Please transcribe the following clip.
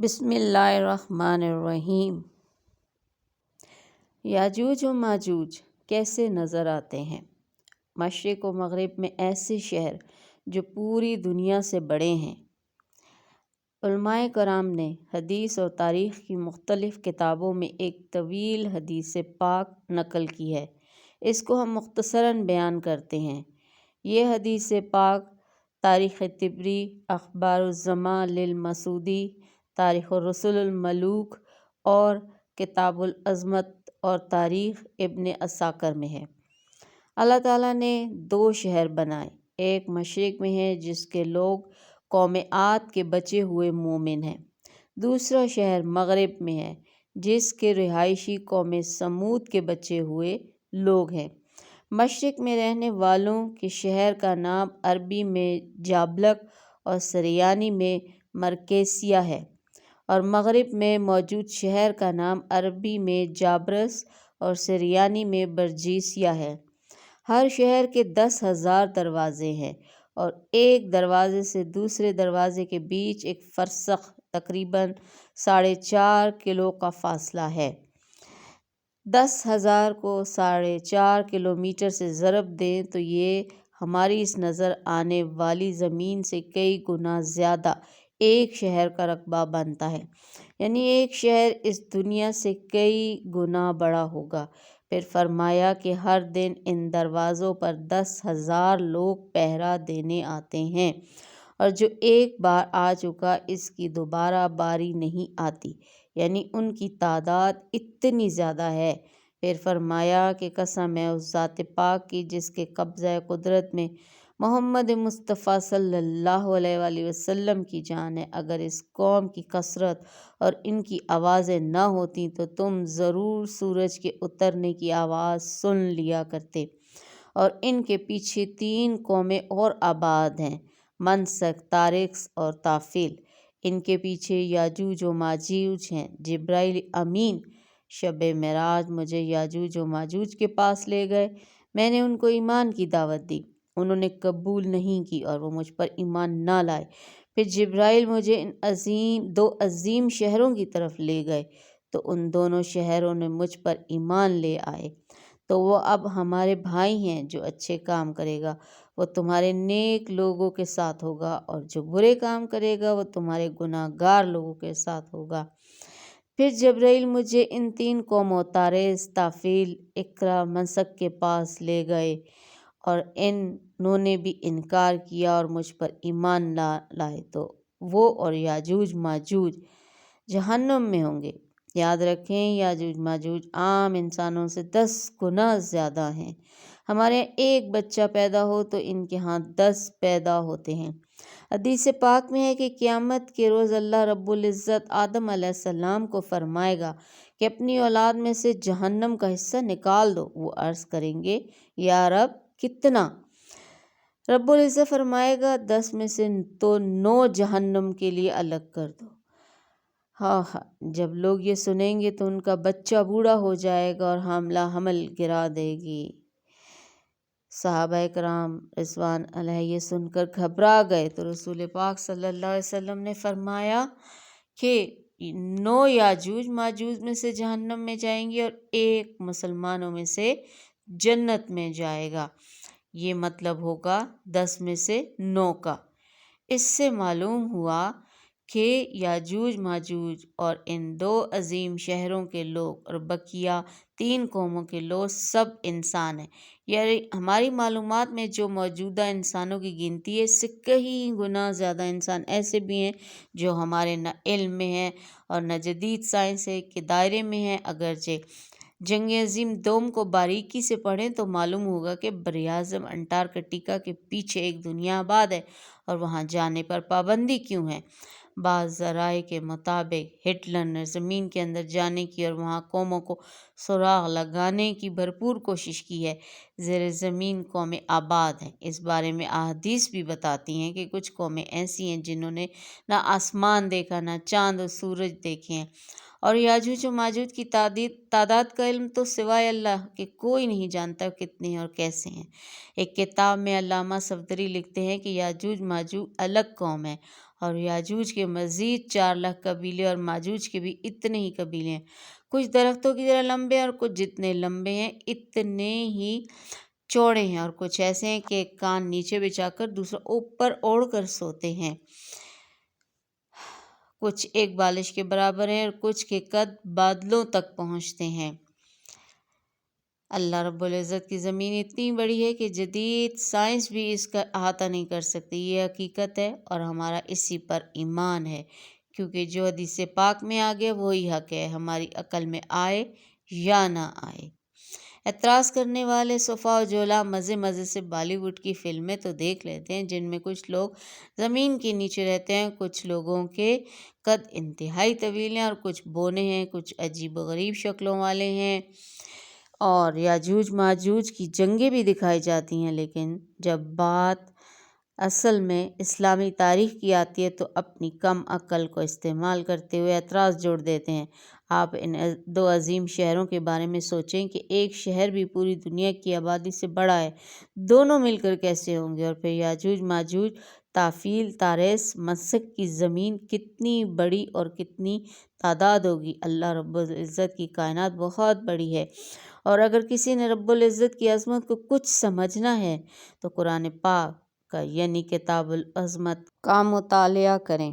بسم اللہ الرحمن الرحیم۔ یاجوج و ماجوج کیسے نظر آتے ہیں؟ مشرق و مغرب میں ایسے شہر جو پوری دنیا سے بڑے ہیں۔ علماء کرام نے حدیث اور تاریخ کی مختلف کتابوں میں ایک طویل حدیث پاک نقل کی ہے، اس کو ہم مختصراً بیان کرتے ہیں۔ یہ حدیث پاک تاریخ طبری، اخبار الزماں للمسعودی، تاریخ الرسل الملوک اور کتاب العظمت اور تاریخ ابن عساکر میں ہے۔ اللہ تعالیٰ نے 2 شہر بنائے، ایک مشرق میں ہے جس کے لوگ قوم عاد کے بچے ہوئے مومن ہیں، دوسرا شہر مغرب میں ہے جس کے رہائشی قوم سمود کے بچے ہوئے لوگ ہیں۔ مشرق میں رہنے والوں کے شہر کا نام عربی میں جابلق اور سریانی میں مرکیسیہ ہے، اور مغرب میں موجود شہر کا نام عربی میں جابرس اور سریانی میں برجیسیہ ہے۔ ہر شہر کے 10,000 دروازے ہیں اور ایک دروازے سے دوسرے دروازے کے بیچ ایک فرسخ تقریباً 4.5 کلو کا فاصلہ ہے۔ 10,000 کو 4.5 کلومیٹر سے ضرب دیں تو یہ ہماری اس نظر آنے والی زمین سے کئی گنا زیادہ ایک شہر کا رقبہ بنتا ہے، یعنی ایک شہر اس دنیا سے کئی گنا بڑا ہوگا۔ پھر فرمایا کہ ہر دن ان دروازوں پر 10,000 لوگ پہرا دینے آتے ہیں، اور جو ایک بار آ چکا اس کی دوبارہ باری نہیں آتی، یعنی ان کی تعداد اتنی زیادہ ہے۔ پھر فرمایا کہ قسم ہے اس ذات پاک کی جس کے قبضہ قدرت میں محمد مصطفیٰ صلی اللہ علیہ وآلہ وسلم کی جان ہے، اگر اس قوم کی کثرت اور ان کی آوازیں نہ ہوتیں تو تم ضرور سورج کے اترنے کی آواز سن لیا کرتے۔ اور ان کے پیچھے 3 قومیں اور آباد ہیں، منسک، تارکس اور تافیل۔ ان کے پیچھے یاجوج و ماجوج ہیں۔ جبرائیل امین شب معراج مجھے یاجوج و ماجوج کے پاس لے گئے، میں نے ان کو ایمان کی دعوت دی، انہوں نے قبول نہیں کی اور وہ مجھ پر ایمان نہ لائے۔ پھر جبرائیل مجھے ان 2 عظیم شہروں کی طرف لے گئے تو ان دونوں شہروں نے مجھ پر ایمان لے آئے، تو وہ اب ہمارے بھائی ہیں۔ جو اچھے کام کرے گا وہ تمہارے نیک لوگوں کے ساتھ ہوگا، اور جو برے کام کرے گا وہ تمہارے گناہ گار لوگوں کے ساتھ ہوگا۔ پھر جبرائیل مجھے ان 3 قوموں تارس، تافیل، اکرا، منسک کے پاس لے گئے، اور انہوں نے بھی انکار کیا اور مجھ پر ایمان نہ لائے، تو وہ اور یاجوج ماجوج جہنم میں ہوں گے۔ یاد رکھیں یاجوج ماجوج عام انسانوں سے 10 گنا زیادہ ہیں۔ ہمارے یہاں ایک بچہ پیدا ہو تو ان کے ہاں 10 پیدا ہوتے ہیں۔ حدیث پاک میں ہے کہ قیامت کے روز اللہ رب العزت آدم علیہ السلام کو فرمائے گا کہ اپنی اولاد میں سے جہنم کا حصہ نکال دو۔ وہ عرض کریں گے یا رب کتنا؟ رب العزت فرمائے گا 10 میں سے تو 9 جہنم کے لیے الگ کر دو۔ ہاں، جب لوگ یہ سنیں گے تو ان کا بچہ بوڑھا ہو جائے گا اور حاملہ حمل گرا دے گی۔ صحابہ کرام رضوان علیہ یہ سن کر گھبرا گئے تو رسول پاک صلی اللہ علیہ وسلم نے فرمایا کہ 9 یاجوج ماجوج میں سے جہنم میں جائیں گے اور 1 مسلمانوں میں سے جنت میں جائے گا۔ یہ مطلب ہوگا 10 میں سے 9 کا۔ اس سے معلوم ہوا کہ یاجوج ماجوج اور ان 2 عظیم شہروں کے لوگ اور بقیہ 3 قوموں کے لوگ سب انسان ہیں، یعنی ہماری معلومات میں جو موجودہ انسانوں کی گنتی ہے اس سے کئی گنا زیادہ انسان ایسے بھی ہیں جو ہمارے نہ علم میں ہیں اور نہ جدید سائنس کے دائرے میں ہیں۔ اگرچہ جنگ عظیم دوم کو باریکی سے پڑھیں تو معلوم ہوگا کہ براعظم انٹارکٹیکا کے پیچھے ایک دنیا آباد ہے، اور وہاں جانے پر پابندی کیوں ہے؟ بعض ذرائع کے مطابق ہٹلر نے زمین کے اندر جانے کی اور وہاں قوموں کو سراغ لگانے کی بھرپور کوشش کی ہے۔ زیر زمین قومیں آباد ہیں، اس بارے میں احادیث بھی بتاتی ہیں کہ کچھ قومیں ایسی ہیں جنہوں نے نہ آسمان دیکھا، نہ چاند و سورج دیکھے ہیں۔ اور یاجوج و ماجوج کی تعداد کا علم تو سوائے اللہ کے کوئی نہیں جانتا کتنے اور کیسے ہیں۔ ایک کتاب میں علامہ صفدری لکھتے ہیں کہ یاجوج ماجوج الگ قوم ہے اور یاجوج کے مزید 4 لاکھ قبیلے اور ماجوج کے بھی اتنے ہی قبیلے ہیں۔ کچھ درختوں کی طرح لمبے ہیں اور کچھ جتنے لمبے ہیں اتنے ہی چوڑے ہیں، اور کچھ ایسے ہیں کہ ایک کان نیچے بچھا کر دوسرا اوپر اوڑھ کر سوتے ہیں۔ کچھ ایک بالش کے برابر ہیں اور کچھ کے قد بادلوں تک پہنچتے ہیں۔ اللہ رب العزت کی زمین اتنی بڑی ہے کہ جدید سائنس بھی اس کا احاطہ نہیں کر سکتی، یہ حقیقت ہے اور ہمارا اسی پر ایمان ہے، کیونکہ جو حدیث پاک میں آ گیا وہی حق ہے، ہماری عقل میں آئے یا نہ آئے۔ اعتراض کرنے والے صفا و جولا مزے مزے سے بالی ووڈ کی فلمیں تو دیکھ لیتے ہیں جن میں کچھ لوگ زمین کے نیچے رہتے ہیں، کچھ لوگوں کے قد انتہائی طویل ہیں اور کچھ بونے ہیں، کچھ عجیب و غریب شکلوں والے ہیں، اور یاجوج ماجوج کی جنگیں بھی دکھائی جاتی ہیں، لیکن جب بات اصل میں اسلامی تاریخ کی آتی ہے تو اپنی کم عقل کو استعمال کرتے ہوئے اعتراض جوڑ دیتے ہیں۔ آپ ان 2 عظیم شہروں کے بارے میں سوچیں کہ ایک شہر بھی پوری دنیا کی آبادی سے بڑا ہے، دونوں مل کر کیسے ہوں گے؟ اور پھر یاجوج ماجوج تافیل تاریس مشرق کی زمین کتنی بڑی اور کتنی تعداد ہوگی؟ اللہ رب العزت کی کائنات بہت بڑی ہے، اور اگر کسی نے رب العزت کی عظمت کو کچھ سمجھنا ہے تو قرآن پاک کا یعنی کتاب العظمت کا مطالعہ کریں۔